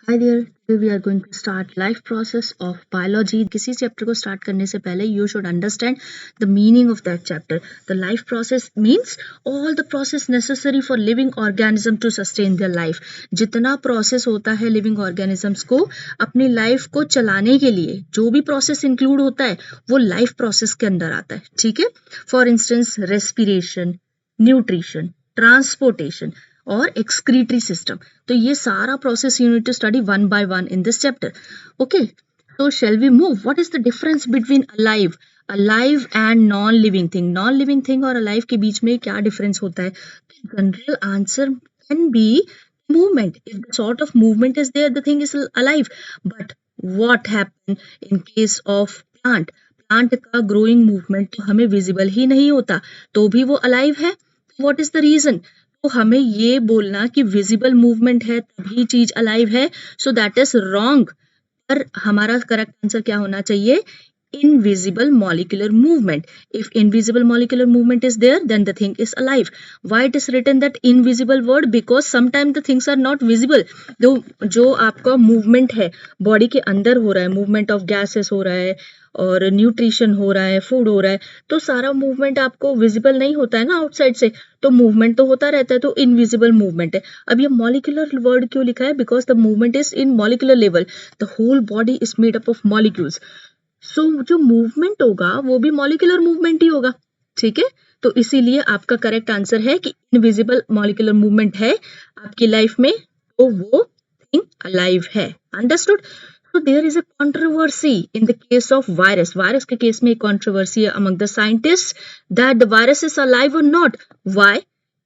Hi there. Today we are going to start life process of biology. किसी chapter को start करने से पहले you should understand the meaning of that chapter. The life process means all the process necessary for living organism to sustain their life. जितना process होता है living organisms को अपनी लाइफ को चलाने के लिए, जो भी प्रोसेस इंक्लूड होता है वो लाइफ प्रोसेस के अंदर आता है. ठीक है. For instance respiration, nutrition, transportation और एक्सक्रीटरी सिस्टम. तो ये सारा process you need to study one by one in this chapter. Okay, so shall we move? What is the difference between alive and non living thing? Non living thing और alive के बीच में क्या difference होता है? General answer can be movement. If the sort of movement is there, the thing is alive. But what happen in case of plant? Plant का growing movement तो हमें visible ही नहीं होता, तो भी वो अलाइव है. What is the reason? तो हमें ये बोलना कि विजिबल मूवमेंट है तभी चीज अलाइव है, सो दैट इज रॉन्ग. पर हमारा करेक्ट आंसर क्या होना चाहिए? Invisible molecular movement. If invisible molecular movement is there, then the thing is alive. Why it is written that invisible word? Because sometimes the things are not visible. जो आपका movement है body के अंदर हो रहा है, मूवमेंट ऑफ गैसेस हो रहा है और न्यूट्रिशन हो रहा है, फूड हो रहा है, तो सारा मूवमेंट आपको विजिबल नहीं होता है ना आउटसाइड से, तो मूवमेंट तो होता रहता है, तो इनविजिबल मूवमेंट है. अब ये मॉलिक्यूलर वर्ड क्यों लिखा है? Because the movement is in molecular level. The whole body is made up of molecules. So जो मूवमेंट होगा वो भी मॉलिक्यूलर मूवमेंट ही होगा. ठीक है, तो इसीलिए आपका करेक्ट आंसर है कि इनविजिबल मॉलिक्यूलर मूवमेंट है आपकी लाइफ में, तो वो थिंग अलाइव है. Understood? So there is a controversy in the case of virus. Virus के केस में एक controversy है among the scientists that the virus is alive or not. Why?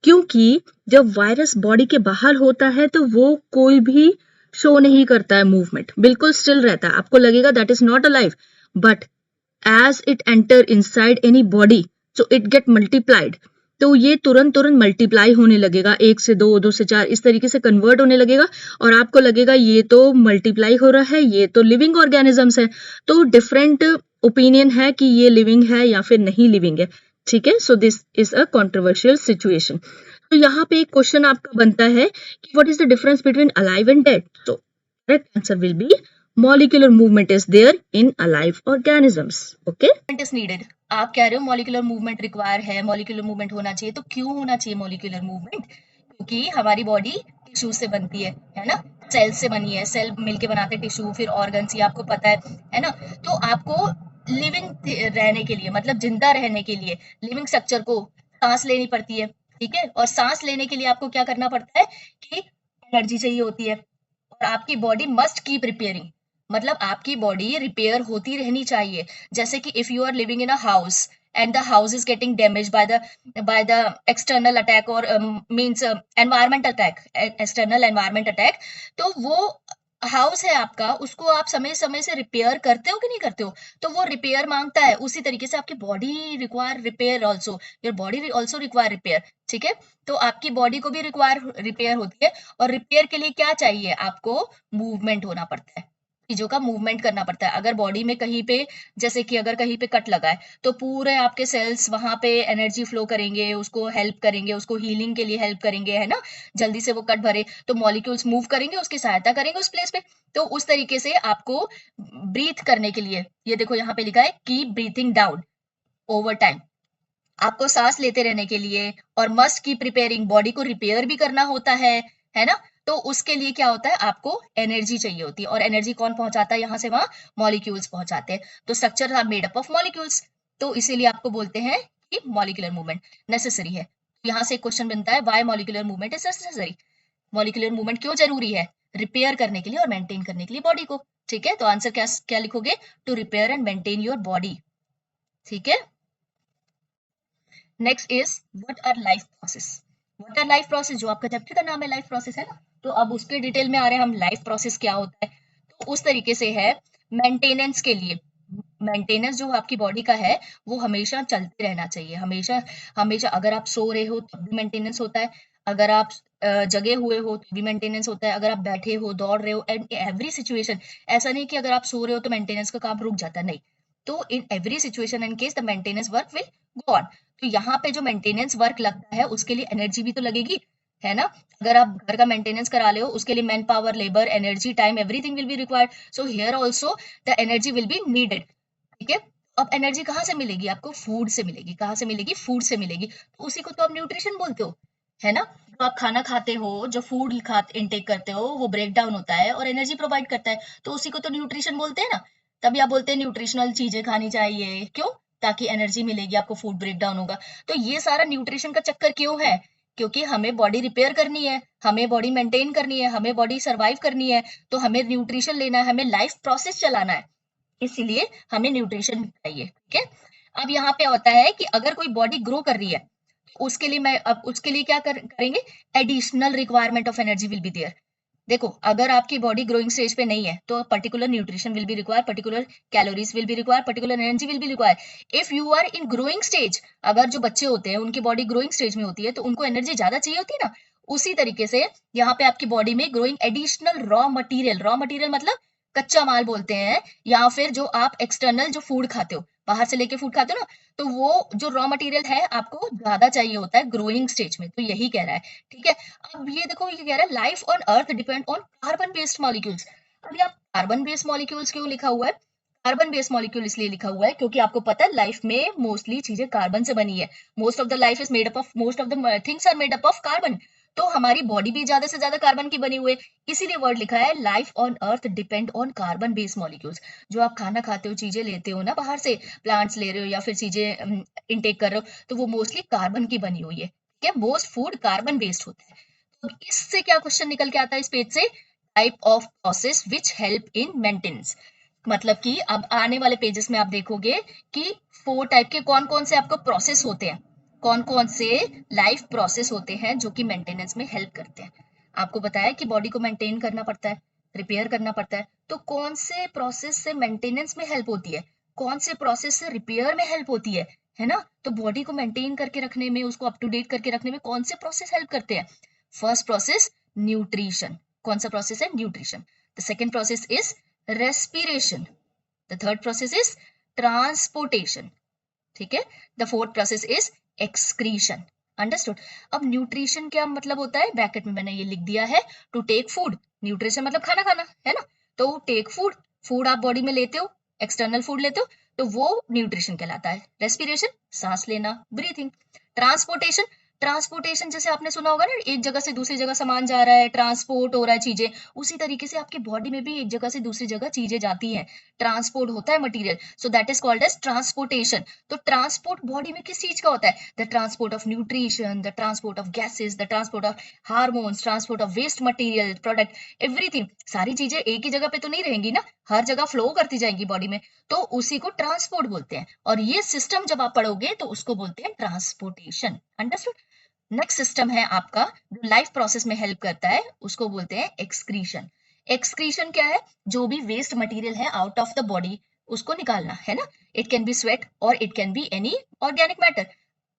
क्योंकि जब वायरस बॉडी के बाहर होता है तो वो कोई भी शो नहीं करता है मूवमेंट, बिल्कुल स्टिल रहता है. आपको लगेगा that is not alive, but as it enter inside any body, so it get multiplied. तो ये तुरंत मल्टीप्लाई होने लगेगा, 1 से 2, 2 से 4, इस तरीके से कन्वर्ट होने लगेगा और आपको लगेगा ये तो मल्टीप्लाई हो रहा है, ये तो लिविंग ऑर्गेनिजम्स है. तो डिफरेंट ओपिनियन है कि ये लिविंग है या फिर नहीं लिविंग है. ठीक है, so this is a controversial situation. तो यहाँ पे एक क्वेश्चन आपका बनता है कि what is the difference between alive and dead? So correct answer will be molecular movement is there in alive organisms. Okay, movement is needed. आप कह रहे हो मॉलिक्यूलर मूवमेंट रिक्वायर है, मॉलिक्यूलर मूवमेंट होना चाहिए, तो क्यों होना चाहिए मॉलिक्यूलर मूवमेंट? क्योंकि हमारी बॉडी टिश्यू से बनती है ना, सेल से बनी है, सेल मिलके बनाते हैं टिश्यू, फिर ऑर्गन्स, ये आपको पता है ना. तो आपको लिविंग रहने के लिए, मतलब जिंदा रहने के लिए लिविंग स्ट्रक्चर को सांस लेनी पड़ती है. ठीक है, और सांस लेने के लिए आपको क्या करना पड़ता है कि एनर्जी चाहिए होती है, और आपकी बॉडी मस्ट कीप रिपेयरिंग, मतलब आपकी बॉडी रिपेयर होती रहनी चाहिए. जैसे कि if you are living in a house and the house is getting damaged by the external attack or means environment attack, external environment attack, तो वो हाउस है आपका, उसको आप समय समय से रिपेयर करते हो कि नहीं करते हो? तो वो रिपेयर मांगता है. उसी तरीके से आपकी body require repair also, your body also require repair. ठीक है, तो आपकी बॉडी को भी रिक्वायर रिपेयर होती है, और रिपेयर के लिए क्या चाहिए? आपको मूवमेंट होना पड़ता है, चीजों का मूवमेंट करना पड़ता है. अगर बॉडी में कहीं पे, जैसे कि अगर कहीं पे कट लगा है, तो पूरे आपके सेल्स वहां पे एनर्जी फ्लो करेंगे, उसको हेल्प करेंगे, उसको हीलिंग के लिए हेल्प करेंगे, है ना, जल्दी से वो कट भरे, तो मॉलिक्यूल्स मूव करेंगे, उसकी सहायता करेंगे उस प्लेस पे. तो उस तरीके से आपको ब्रीथ करने के लिए, ये देखो यहाँ पे लिखा है keep breathing down over time, आपको सांस लेते रहने के लिए, और मस्ट कीप प्रिपेयरिंग, बॉडी को रिपेयर भी करना होता है ना. तो उसके लिए क्या होता है? आपको एनर्जी चाहिए होती है, और एनर्जी कौन पहुंचाता है यहाँ से वहां? मॉलिक्यूल्स पहुंचाते हैं. तो structure are made up of molecules, तो इसीलिए आपको बोलते हैं कि मॉलिक्यूलर मूवमेंट नेसेसरी है. यहाँ से एक क्वेश्चन बनता है, why molecular movement is necessary? Molecular movement क्यों जरूरी है? रिपेयर करने के लिए और मेंटेन करने के लिए बॉडी को. ठीक है, तो आंसर क्या क्या लिखोगे? To repair and maintain your body. ठीक है, next is what are life process. What are life process, जो आपका चैप्टर का नाम है लाइफ प्रोसेस, है ना. तो अब उसके डिटेल में आ रहे हैं हम, लाइफ प्रोसेस क्या होता है. तो उस तरीके से है, मेंटेनेंस के लिए, मेंटेनेंस जो आपकी बॉडी का है वो हमेशा चलते रहना चाहिए, हमेशा हमेशा. अगर आप सो रहे हो तब भी मेंटेनेंस होता है, अगर आप जगे हुए हो तो भी मेंटेनेंस होता है, अगर आप बैठे हो, दौड़ रहे हो, एंड एवरी सिचुएशन. ऐसा नहीं कि अगर आप सो रहे हो तो मेंटेनेंस का काम रुक जाता है, नहीं. तो in every situation and case the maintenance work will go on. तो यहाँ पे जो मेंटेनेंस वर्क लगता है उसके लिए एनर्जी भी तो लगेगी, है ना। अगर आप घर का मेंटेनेंस करा ले हो, उसके लिए man power, labour, energy, time, everything will be required. So here also the energy will be needed. ठीक है। अब एनर्जी कहाँ से मिलेगी आपको? फूड से मिलेगी। कहाँ से मिलेगी? फूड से मिलेगी। तो उसी को तो आप न्यूट्रिशन बोलते हो, है ना। जो आप खाना खाते हो, जो फूड इनटेक करते हो, वो ब्रेक डाउन होता है और एनर्जी प्रोवाइड करता है, तो उसी को तो न्यूट्रिशन बोलते हैं ना। तभी आप बोलते हैं न्यूट्रिशनल चीजें खानी चाहिए। क्यों? ताकि एनर्जी मिलेगी आपको, फूड ब्रेक डाउन होगा। तो ये सारा न्यूट्रिशन का चक्कर क्यों है? क्योंकि हमें बॉडी रिपेयर करनी है, हमें बॉडी मेंटेन करनी है, हमें बॉडी सर्वाइव करनी है, तो हमें न्यूट्रिशन लेना है, हमें लाइफ प्रोसेस चलाना है, इसलिए हमें न्यूट्रिशन चाहिए। ठीक है। अब यहाँ पे होता है कि अगर कोई बॉडी ग्रो कर रही है, तो उसके लिए क्या करेंगे? Additional requirement of energy will be there. देखो, अगर आपकी बॉडी ग्रोइंग स्टेज पे नहीं है, तो particular nutrition will be require, particular calories will be require, particular energy will be require. If you are in growing stage, अगर जो बच्चे होते हैं उनकी बॉडी ग्रोइंग स्टेज में होती है, तो उनको एनर्जी ज्यादा चाहिए होती है ना। उसी तरीके से यहाँ पे आपकी बॉडी में ग्रोइंग एडिशनल रॉ मटेरियल मतलब कच्चा माल बोलते हैं, या फिर जो आप एक्सटर्नल जो फूड खाते हो, बाहर से लेके फूड खाते हो ना, तो वो जो रॉ मटेरियल है आपको ज्यादा चाहिए होता है ग्रोइंग स्टेज में। तो यही कह रहा है। ठीक है। अब ये देखो, ये कह रहा है life on earth depend on carbon based molecules. अब ये आप कार्बन बेस्ड मॉलिक्यूल्स क्यों लिखा हुआ है? कार्बन बेस्ड मॉलिक्यूल इसलिए लिखा हुआ है क्योंकि आपको पता है लाइफ में मोस्टली चीजें कार्बन से बनी है। Most of the life is made up of, most of the things are made up of carbon. तो हमारी बॉडी भी ज्यादा से ज्यादा कार्बन की बनी हुई है, इसीलिए वर्ड लिखा है life on earth depend on carbon based molecules. जो आप खाना खाते हो, चीजें लेते हो ना बाहर से, प्लांट्स ले रहे हो या फिर चीजें इनटेक कर रहे हो, तो वो मोस्टली कार्बन की बनी हुई है। ठीक है। मोस्ट फूड कार्बन बेस्ड होता है। तो इससे क्या क्वेश्चन निकल के आता है इस पेज से? Type of process which help in maintenance. मतलब कि अब आने वाले पेजेस में आप देखोगे कि 4 टाइप के कौन कौन से आपको प्रोसेस होते हैं, कौन कौन से लाइफ प्रोसेस होते हैं जो कि मेंटेनेंस में हेल्प करते हैं। आपको बताया कि बॉडी को मेंटेन करना पड़ता है, रिपेयर करना पड़ता है, तो कौन से प्रोसेस से मेंटेनेंस में हेल्प होती है, कौन से प्रोसेस से रिपेयर में हेल्प होती है ना। तो बॉडी को मेंटेन करके रखने में, उसको अप टू डेट करके रखने में कौन से प्रोसेस हेल्प करते हैं? First process nutrition. कौन सा प्रोसेस है? Nutrition. The second process is respiration. The third process is transportation. ठीक है। The fourth process is excretion. Understood? अब न्यूट्रिशन क्या मतलब होता है? ब्रैकेट में मैंने ये लिख दिया है, टू टेक फूड। न्यूट्रिशन मतलब खाना खाना, है ना। तो टेक फूड, फूड आप बॉडी में लेते हो, एक्सटर्नल फूड लेते हो, तो वो न्यूट्रिशन कहलाता है। रेस्पिरेशन, सांस लेना, ब्रीथिंग। ट्रांसपोर्टेशन, ट्रांसपोर्टेशन जैसे आपने सुना होगा ना, एक जगह से दूसरी जगह सामान जा रहा है, ट्रांसपोर्ट हो रहा है चीजें, उसी तरीके से आपकी बॉडी में भी एक जगह से दूसरी जगह चीजें जाती हैं, ट्रांसपोर्ट होता है material, so that is called as transportation. तो ट्रांसपोर्ट बॉडी में किस चीज का होता है? The transport of nutrition, the transport of gases, the transport of hormones, transport of waste material, product, everything. सारी चीजें एक ही जगह पे तो नहीं रहेंगी ना, हर जगह फ्लो करती जाएंगी बॉडी में, तो उसी को ट्रांसपोर्ट बोलते हैं। और ये सिस्टम जब आप पढ़ोगे तो उसको बोलते हैं ट्रांसपोर्टेशन। अंडरस्टूड? नेक्स्ट सिस्टम है आपका जो लाइफ प्रोसेस में हेल्प करता है, उसको बोलते हैं एक्सक्रीशन। एक्सक्रीशन क्या है? जो भी वेस्ट मटेरियल है आउट ऑफ द बॉडी, उसको निकालना, है ना। इट कैन बी स्वेट और it can be any organic matter.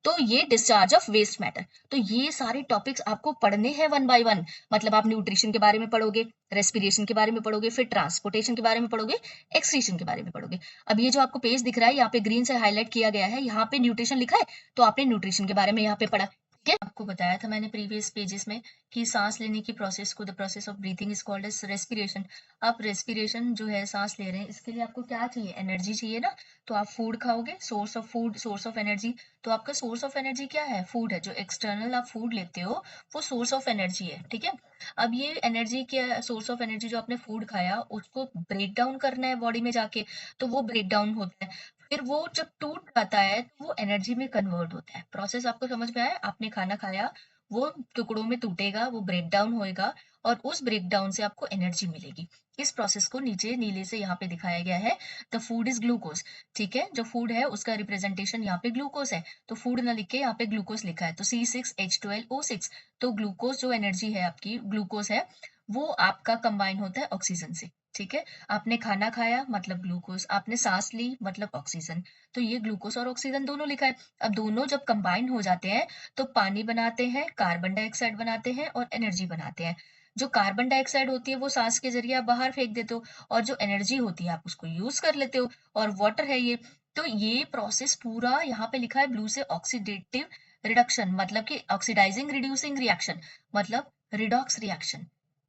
तो ये डिस्चार्ज ऑफ वेस्ट मैटर। तो ये सारे टॉपिक्स आपको पढ़ने हैं वन बाय वन। मतलब आप न्यूट्रिशन के बारे में पढ़ोगे, रेस्पिरेशन के बारे में पढ़ोगे, फिर ट्रांसपोर्टेशन के बारे में पढ़ोगे, एक्सक्रीशन के बारे में पढ़ोगे। अब ये जो आपको पेज दिख रहा है, यहाँ पे ग्रीन से हाईलाइट किया गया है, यहाँ पे न्यूट्रिशन लिखा है, तो आपने न्यूट्रिशन के बारे में यहाँ पे पढ़ा। ठीक है। आपको बताया था मैंने प्रीवियस पेजेस में कि सांस लेने की प्रोसेस को, the process of breathing is called as respiration. आप रेस्पिरेशन जो है, सांस ले रहे हैं, इसके लिए आपको क्या चाहिए? एनर्जी चाहिए ना। तो आप फूड खाओगे, source of food, source of energy. तो आपका सोर्स ऑफ एनर्जी क्या है? फूड है। जो एक्सटर्नल आप फूड लेते हो, वो सोर्स ऑफ एनर्जी है। ठीक है। अब ये एनर्जी क्या, सोर्स ऑफ एनर्जी जो आपने फूड खाया, उसको ब्रेक डाउन करना है बॉडी में जाके, तो वो ब्रेक डाउन होता है। फिर वो जब टूट जाता है तो वो एनर्जी में कन्वर्ट होता है। प्रोसेस आपको समझ में आया? आपने खाना खाया, वो टुकड़ों में टूटेगा, वो ब्रेक डाउन होएगा, और उस ब्रेक डाउन से आपको एनर्जी मिलेगी। इस प्रोसेस को नीचे नीले से यहाँ पे दिखाया गया है। The food is glucose. ठीक है। जो फूड है उसका रिप्रेजेंटेशन यहाँ पे ग्लूकोज है, तो फूड ना लिख के यहाँ पे ग्लूकोज लिखा है, तो C6H12O6। तो ग्लूकोज जो एनर्जी है आपकी, ग्लूकोज है, वो आपका कंबाइन होता है ऑक्सीजन से। ठीक है। आपने खाना खाया मतलब ग्लूकोज, आपने सांस ली मतलब ऑक्सीजन। तो ये ग्लूकोज और ऑक्सीजन दोनों लिखा है। अब दोनों जब कंबाइन हो जाते हैं तो पानी बनाते हैं, कार्बन डाइऑक्साइड बनाते हैं और एनर्जी बनाते हैं। जो कार्बन डाइऑक्साइड होती है वो सांस के जरिए आप बाहर फेंक देते हो, और जो एनर्जी होती है आप उसको यूज कर लेते हो, और वाटर है ये। तो ये प्रोसेस पूरा यहाँ पे लिखा है ब्लू से, ऑक्सीडेटिव रिडक्शन मतलब कि ऑक्सीडाइजिंग रिड्यूसिंग रिएक्शन मतलब रिडॉक्स रिएक्शन।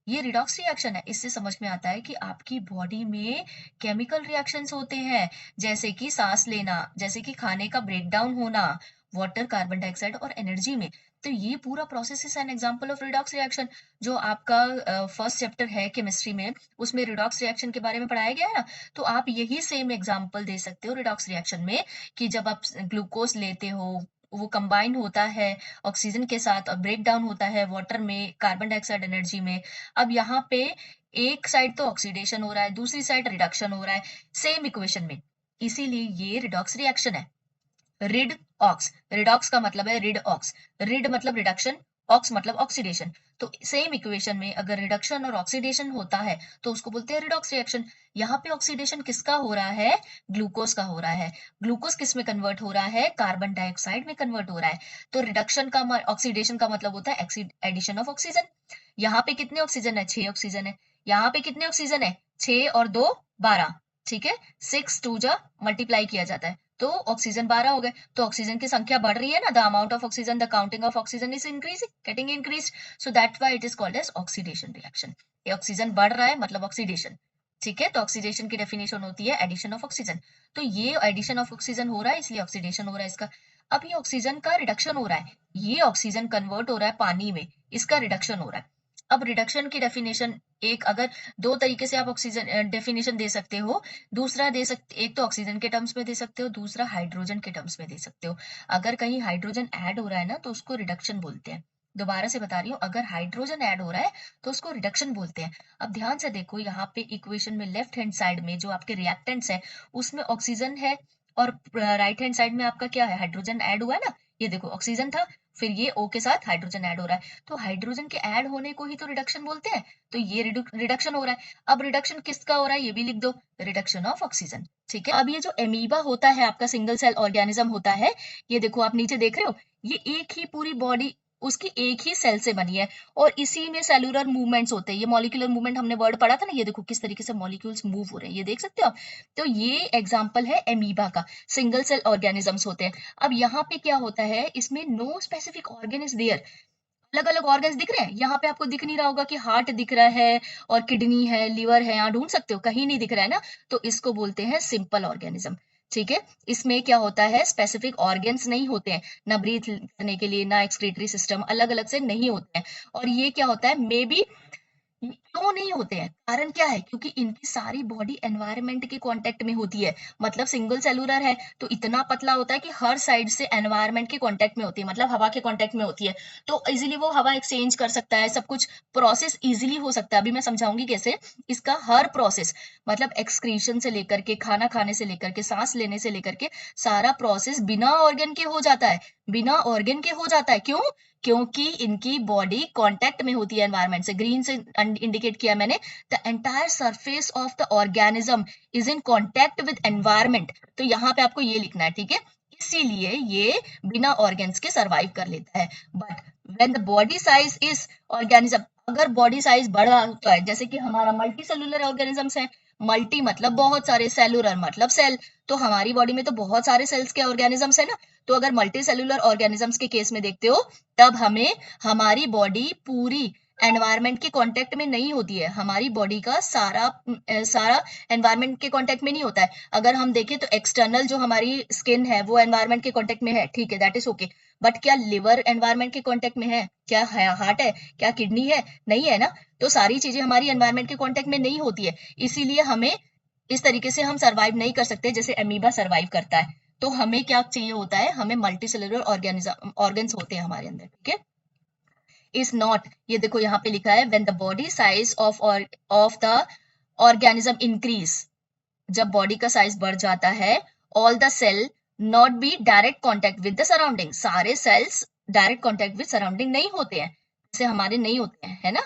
ये रिडॉक्स रिएक्शन है, इससे समझ में आता है कि आपकी बॉडी में केमिकल रिएक्शंस होते हैं, जैसे कि सांस लेना, जैसे कि खाने का ब्रेक डाउन होना, वाटर, कार्बन डाइऑक्साइड और एनर्जी में। तो ये पूरा process is an example of redox reaction. जो आपका फर्स्ट चैप्टर है केमिस्ट्री में, उसमें रिडॉक्स रिएक्शन के बारे में पढ़ाया गया है ना, तो आप यही सेम एग्जांपल दे सकते हो रिडॉक्स रिएक्शन में, कि जब आप ग्लूकोज लेते हो, वो कंबाइन होता है ऑक्सीजन के साथ और ब्रेक डाउन होता है वाटर में, कार्बन डाइऑक्साइड एनर्जी में। अब यहाँ पे एक साइड तो ऑक्सीडेशन हो रहा है, दूसरी साइड रिडक्शन हो रहा है सेम इक्वेशन में, इसीलिए ये रिडॉक्स रिएक्शन है। रिड ऑक्स, रिडॉक्स का मतलब है रिड ऑक्स, रिड मतलब रिडक्शन, ऑक्स मतलब ऑक्सीडेशन। तो सेम इक्वेशन में अगर रिडक्शन और ऑक्सीडेशन होता है तो उसको बोलते हैं रिडॉक्स रिएक्शन। यहाँ पे ऑक्सीडेशन किसका हो रहा है? ग्लूकोज का हो रहा है। ग्लूकोज किस में कन्वर्ट हो रहा है? कार्बन डाइऑक्साइड में कन्वर्ट हो रहा है। तो रिडक्शन का ऑक्सीडेशन का मतलब होता है एडिशन ऑफ ऑक्सीजन। यहाँ पे कितने ऑक्सीजन है? 6 ऑक्सीजन है। यहाँ पे कितने ऑक्सीजन है? 6 और 2 12, ठीक है। 6 2 जा मल्टीप्लाई किया जाता है तो ऑक्सीजन 12 हो गए। तो ऑक्सीजन की संख्या बढ़ रही है ना, the amount of oxygen, the counting of oxygen is increasing, getting increased, so that's why it is called as oxidation reaction. ये ऑक्सीजन बढ़ रहा है मतलब ऑक्सीडेशन, ठीक है। तो ऑक्सीडेशन की डेफिनेशन होती है एडिशन ऑफ ऑक्सीजन। तो ये एडिशन ऑफ ऑक्सीजन हो रहा है इसलिए ऑक्सीडेशन हो रहा है इसका। अब ये ऑक्सीजन का रिडक्शन हो रहा है, ये ऑक्सीजन कन्वर्ट हो रहा है पानी में, इसका रिडक्शन हो रहा है। अब रिडक्शन की डेफिनेशन एक, अगर दो तरीके से आप ऑक्सीजन डेफिनेशन दे सकते हो, दूसरा दे सकते, एक तो ऑक्सीजन के टर्म्स में दे सकते हो, दूसरा हाइड्रोजन के टर्म्स में दे सकते हो। अगर कहीं हाइड्रोजन ऐड हो रहा है ना तो उसको रिडक्शन बोलते हैं। दोबारा से बता रही हूँ, अगर हाइड्रोजन ऐड हो रहा है तो उसको रिडक्शन बोलते हैं। अब ध्यान से देखो, यहाँ पे इक्वेशन में लेफ्ट हैंड साइड में जो आपके रिएक्टेंट्स है उसमें ऑक्सीजन है, और राइट हैंड साइड में आपका क्या है? हाइड्रोजन ऐड हुआ है ना। ये देखो ऑक्सीजन था, फिर ये O के साथ हाइड्रोजन ऐड हो रहा है, तो हाइड्रोजन के ऐड होने को ही तो रिडक्शन बोलते हैं। तो ये रिडक्शन हो रहा है। अब रिडक्शन किसका हो रहा है ये भी लिख दो, रिडक्शन ऑफ ऑक्सीजन, ठीक है। अब ये जो एमीबा होता है आपका सिंगल सेल ऑर्गेनिज्म होता है, ये देखो आप नीचे देख रहे हो, ये एक ही पूरी बॉडी उसकी एक ही सेल से बनी है और इसी में सेलुलर मूवमेंट्स होते हैं। ये मॉलिक्यूलर मूवमेंट हमने वर्ड पढ़ा था ना, ये देखो किस तरीके से मॉलिक्यूल्स मूव हो रहे हैं, ये देख सकते हो आप। तो ये एग्जांपल है एमीबा का, सिंगल सेल ऑर्गेनिजम्स होते हैं। अब यहाँ पे क्या होता है, इसमें no specific organ is there, अलग अलग ऑर्गन्स दिख रहे हैं। यहाँ पे आपको दिख नहीं रहा होगा कि हार्ट दिख रहा है और किडनी है, लिवर है, यहाँ ढूंढ सकते हो, कहीं नहीं दिख रहा है ना, तो इसको बोलते हैं सिंपल ऑर्गेनिज्म, ठीक है। इसमें क्या होता है, स्पेसिफिक ऑर्गन्स नहीं होते हैं, ना ब्रीथ करने के लिए ना एक्सक्रीटरी सिस्टम अलग अलग से नहीं होते हैं। और ये क्या होता है, मे बी क्यों नहीं होते हैं, कारण क्या है, क्योंकि इनकी सारी बॉडी एनवायरनमेंट के कांटेक्ट में होती है। मतलब सिंगल सेलुलर है तो इतना पतला होता है कि हर साइड से एनवायरनमेंट के कांटेक्ट में होती है, मतलब हवा के कांटेक्ट में होती है, तो इजीली वो हवा एक्सचेंज कर सकता है, सब कुछ प्रोसेस इजीली हो सकता है। अभी मैं समझाऊंगी कैसे। इसका हर प्रोसेस, मतलब एक्सक्रीशन से लेकर के, खाना खाने से लेकर के, सांस लेने से लेकर के, सारा प्रोसेस बिना ऑर्गन के हो जाता है, बिना ऑर्गन के हो जाता है। क्यों? क्योंकि इनकी बॉडी कांटेक्ट में होती है एनवायरनमेंट से। ग्रीन से इंडिकेट किया मैंने, the entire surface of the organism is in contact with environment. तो यहाँ पे आपको ये लिखना है, ठीक है। इसीलिए ये बिना ऑर्गन्स के सरवाइव कर लेता है। But when the body size is organism, अगर बॉडी साइज बड़ा होता है, जैसे कि हमारा मल्टी सेलुलर ऑर्गेनिजम्स है, मल्टी मतलब बहुत सारे, सेलुलर मतलब सेल, तो हमारी बॉडी में तो बहुत सारे सेल्स के ऑर्गेनिजम्स है ना। तो अगर मल्टी सेलुलर ऑर्गेनिजम्स के केस में देखते हो, तब हमें हमारी बॉडी पूरी एनवायरनमेंट के कांटेक्ट में नहीं होती है, हमारी बॉडी का सारा एनवायरनमेंट के कांटेक्ट में नहीं होता है। अगर हम देखें तो एक्सटर्नल जो हमारी स्किन है वो एनवायरनमेंट के कांटेक्ट में है, ठीक है, दैट इज ओके। बट क्या लिवर एनवायरनमेंट के कांटेक्ट में है? क्या हार्ट है? क्या किडनी है? नहीं है ना। तो सारी चीजें हमारी एनवायरनमेंट के कांटेक्ट में नहीं होती है, इसीलिए हमें इस तरीके से हम सर्वाइव नहीं कर सकते जैसे अमीबा सर्वाइव करता है। तो हमें क्या चाहिए होता है, हमें मल्टीसेलुलर ऑर्गन्स होते हैं हमारे अंदर, ठीक है। इज नॉट, ये देखो यहाँ पे लिखा है, when the body size of the organism increase, जब बॉडी का साइज बढ़ जाता है, all the cell not be direct contact with the surrounding, सारे cells direct contact with surrounding नहीं होते हैं, जैसे हमारे नहीं होते हैं, है ना।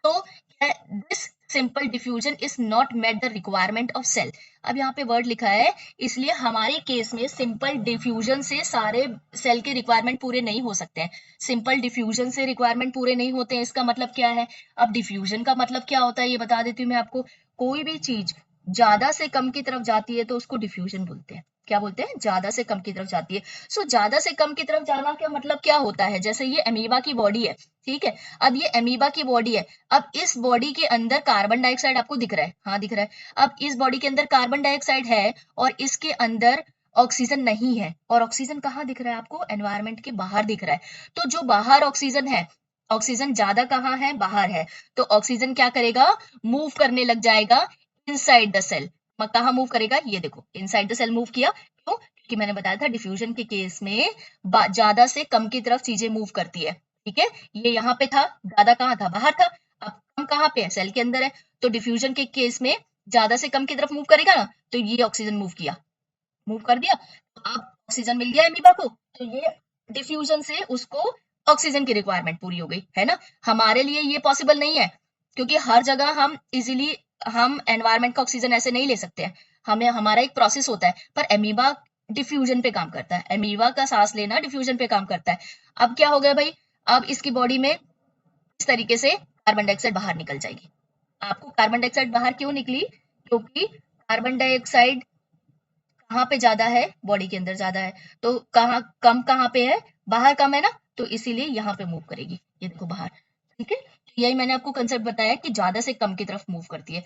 तो this simple diffusion is not met the requirement of cell. अब यहाँ पे वर्ड लिखा है, इसलिए हमारे केस में सिंपल डिफ्यूजन से सारे सेल के रिक्वायरमेंट पूरे नहीं हो सकते हैं। सिंपल डिफ्यूजन से रिक्वायरमेंट पूरे नहीं होते हैं, इसका मतलब क्या है। अब डिफ्यूजन का मतलब क्या होता है ये बता देती हूँ मैं आपको। कोई भी चीज ज्यादा से कम की तरफ जाती है तो उसको डिफ्यूजन बोलते हैं। क्या बोलते हैं? ज्यादा से कम की तरफ जाती है। सो ज्यादा से कम की तरफ जाना क्या मतलब क्या होता है? जैसे ये अमीबा की बॉडी है, ठीक है। अब ये अमीबा की बॉडी है, अब इस बॉडी के अंदर कार्बन डाइऑक्साइड आपको दिख रहा है, हाँ दिख रहा है। अब इस बॉडी के अंदर कार्बन डाइऑक्साइड है और इसके अंदर ऑक्सीजन नहीं है, और ऑक्सीजन कहाँ दिख रहा है आपको? एनवायरमेंट के बाहर दिख रहा है। तो जो बाहर ऑक्सीजन है, ऑक्सीजन ज्यादा कहाँ है? बाहर है। तो ऑक्सीजन क्या करेगा? मूव करने लग जाएगा इनसाइड द सेल। कहाँ मूव करेगा? ये देखो, इनसाइड द सेल मूव किया। क्यों? क्योंकि मैंने बताया था डिफ्यूजन के केस में ज्यादा से कम की तरफ चीजें मूव करती है, ठीक है। ये यहाँ पे था, ज्यादा कहाँ था? बाहर था। अब कम कहाँ पे है? सेल के अंदर है। तो डिफ्यूजन के केस में ज्यादा से कम की तरफ मूव करेगा ना, तो ये ऑक्सीजन मूव किया, मूव कर दिया। तो अब ऑक्सीजन मिल गया एमीबा को, तो ये डिफ्यूजन से उसको ऑक्सीजन की रिक्वायरमेंट पूरी हो गई, है ना। हमारे लिए ये पॉसिबल नहीं है, क्योंकि हर जगह हम इजीली हम एनवायरमेंट का ऑक्सीजन ऐसे नहीं ले सकते हैं। हमें हमारा एक प्रोसेस होता है, पर एमीबा डिफ्यूजन पे काम करता है। एमीबा का सांस लेना डिफ्यूजन पे काम करता है। अब क्या हो गया भाई? अब इसकी बॉडी में इस तरीके से कार्बन डाइऑक्साइड बाहर निकल जाएगी। आपको कार्बन डाइऑक्साइड बाहर क्यों निकली? क्योंकि कार्बन डाइऑक्साइड कहाँ पे ज्यादा है? बॉडी के अंदर ज्यादा है। तो कहाँ कम, कहाँ पे है? बाहर कम है ना, तो इसीलिए यहाँ पे मूव करेगी। ये देखो बाहर, ठीक है। यही मैंने आपको कंसेप्ट बताया कि ज्यादा से कम की तरफ मूव करती है।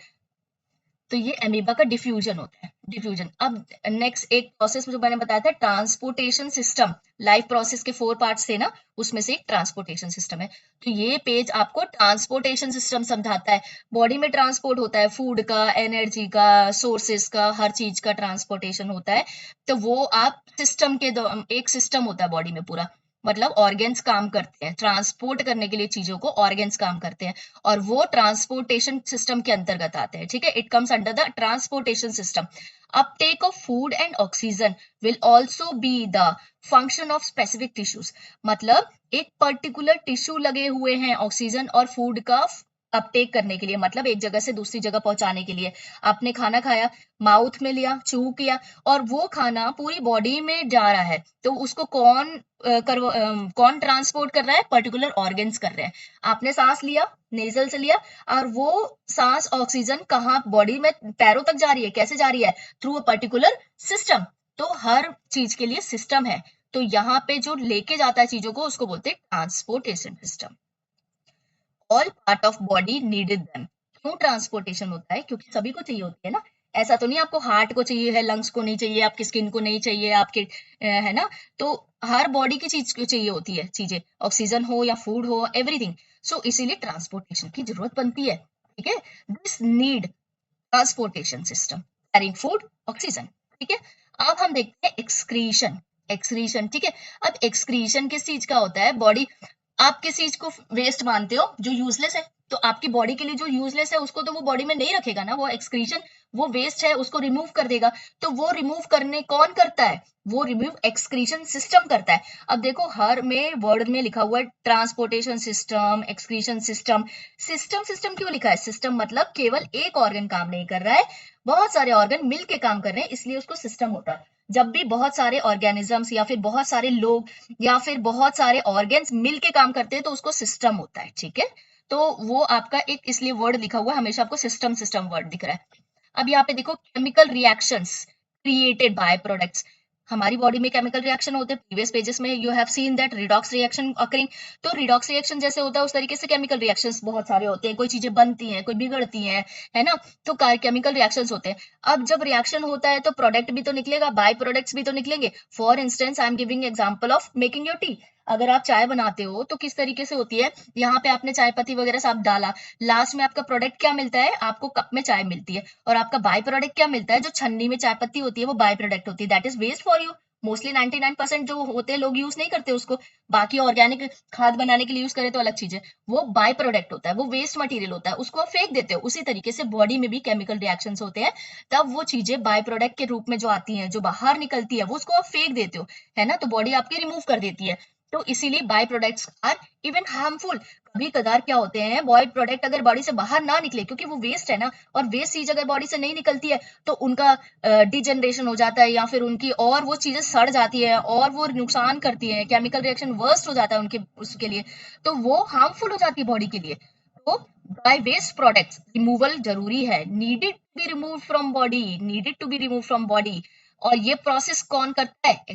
तो ये एमीबा का डिफ्यूजन होता है, डिफ्यूजन। अब नेक्स्ट एक प्रोसेस जो मैंने बताया था, ट्रांसपोर्टेशन सिस्टम। लाइफ प्रोसेस के 4 पार्ट्स थे ना, उसमें से एक ट्रांसपोर्टेशन सिस्टम है। तो ये पेज आपको ट्रांसपोर्टेशन सिस्टम समझाता है। बॉडी में ट्रांसपोर्ट होता है, फूड का, एनर्जी का, सोर्सेस का, हर चीज का ट्रांसपोर्टेशन होता है। तो वो आप सिस्टम के एक सिस्टम होता है बॉडी में पूरा, मतलब ऑर्गेन्स काम करते हैं ट्रांसपोर्ट करने के लिए चीजों को, ऑर्गेन्स काम करते हैं, और वो ट्रांसपोर्टेशन सिस्टम के अंतर्गत आते हैं, ठीक है। It comes under the transportation system. Uptake of food and oxygen will also be the function of specific tissues. मतलब एक पर्टिकुलर टिश्यू लगे हुए हैं ऑक्सीजन और फूड का अपटेक करने के लिए, मतलब एक जगह से दूसरी जगह पहुंचाने के लिए। आपने खाना खाया, माउथ में लिया, च्यू किया, और वो खाना पूरी बॉडी में जा रहा है, तो उसको कौन ट्रांसपोर्ट कर रहा है? पर्टिकुलर ऑर्गेन्स कर रहे हैं। आपने सांस लिया, नेजल से लिया, और वो सांस ऑक्सीजन कहाँ बॉडी में, पैरों तक जा रही है। कैसे जा रही है? Through a particular system. तो हर चीज के लिए सिस्टम है। तो यहाँ पे जो लेके जाता है चीजों को, उसको बोलते हैं transportation system. All part of body needed them. क्यों ट्रांसपोर्टेशन होता है? क्योंकि सभी को चाहिए होती है ना। ऐसा तो नहीं आपको हार्ट को चाहिए है, लंग्स को नहीं चाहिए, आपकी स्किन को नहीं चाहिए, आपके है ना। तो हर बॉडी की चीज को चाहिए होती है चीजें, ऑक्सीजन हो या फूड हो, एवरीथिंग। सो इसीलिए ट्रांसपोर्टेशन की जरूरत बनती है, ठीक है। This need transportation system carrying food, oxygen, ठीक है। अब हम देखते हैं एक्सक्रीशन। एक्सक्रीशन, ठीक है। अब एक्सक्रीशन किस चीज का होता है? बॉडी, आप किस चीज को वेस्ट मानते हो? जो यूजलेस है। तो आपकी बॉडी के लिए जो यूजलेस है उसको तो वो बॉडी में नहीं रखेगा ना, वो एक्सक्रीशन, वो वेस्ट है, उसको रिमूव कर देगा। तो वो रिमूव करने कौन करता है? वो रिमूव एक्सक्रीशन सिस्टम करता है। अब देखो हर में वर्ड में लिखा हुआ है transportation system, excretion system. System system क्यों लिखा है? सिस्टम मतलब केवल एक ऑर्गन काम नहीं कर रहा है, बहुत सारे ऑर्गन मिलके काम कर रहे हैं, इसलिए उसको सिस्टम होता है। जब भी बहुत सारे ऑर्गेनिजम्स या फिर बहुत सारे लोग या फिर बहुत सारे ऑर्गेन्स मिलके काम करते हैं, तो उसको सिस्टम होता है, ठीक है। तो वो आपका एक इसलिए वर्ड लिखा हुआ है, हमेशा आपको सिस्टम सिस्टम वर्ड दिख रहा है। अब यहाँ पे देखो chemical reactions created by products. हमारी बॉडी में केमिकल रिएक्शन होते हैं। प्रीवियस पेजेस में you have seen that redox reaction occurring. तो रिडॉक्स रिएक्शन जैसे होता है उस तरीके से केमिकल रिएक्शंस बहुत सारे होते हैं। कोई चीजें बनती हैं, कोई बिगड़ती हैं, है ना। तो केमिकल रिएक्शंस होते हैं। अब जब रिएक्शन होता है तो प्रोडक्ट भी तो निकलेगा, बाय प्रोडक्ट्स भी तो निकलेंगे। For instance I am giving example of making your T. अगर आप चाय बनाते हो तो किस तरीके से होती है? यहाँ पे आपने चाय पत्ती वगैरह सब डाला, लास्ट में आपका प्रोडक्ट क्या मिलता है? आपको कप में चाय मिलती है। और आपका बाय प्रोडक्ट क्या मिलता है? जो छन्नी में चाय पत्ती होती है वो बाय प्रोडक्ट होती है, that is waste for you. Mostly 99% जो होते हैं लोग यूज नहीं करते उसको। बाकी ऑर्गेनिक खाद बनाने के लिए यूज करें तो अलग चीज है, वो बाय प्रोडक्ट होता है, वो वेस्ट मटेरियल होता है, उसको आप फेंक देते हो। उसी तरीके से बॉडी में भी केमिकल रिएक्शंस होते हैं, तब वो चीजें बाय प्रोडक्ट के रूप में जो आती हैं, जो बाहर निकलती है, वो उसको आप फेंक देते हो, है ना। तो बॉडी आपकी रिमूव कर देती है। तो इसीलिए by products are even harmful. कभी कदार क्या होते हैं, बाय प्रोडक्ट अगर बॉडी से बाहर ना निकले, क्योंकि वो वेस्ट है ना, और वेस्ट चीज अगर बॉडी से नहीं निकलती है तो उनका डिजेनरेशन हो जाता है, या फिर उनकी और वो चीजें सड़ जाती है और वो नुकसान करती है, केमिकल रिएक्शन वर्स्ट हो जाता है उनके उसके लिए, तो वो हार्मफुल हो जाती है बॉडी के लिए। तो बाय वेस्ट प्रोडक्ट्स रिमूवल जरूरी है, needed to be remove from body, needed to be remove from body. और ये प्रोसेस कौन करता है?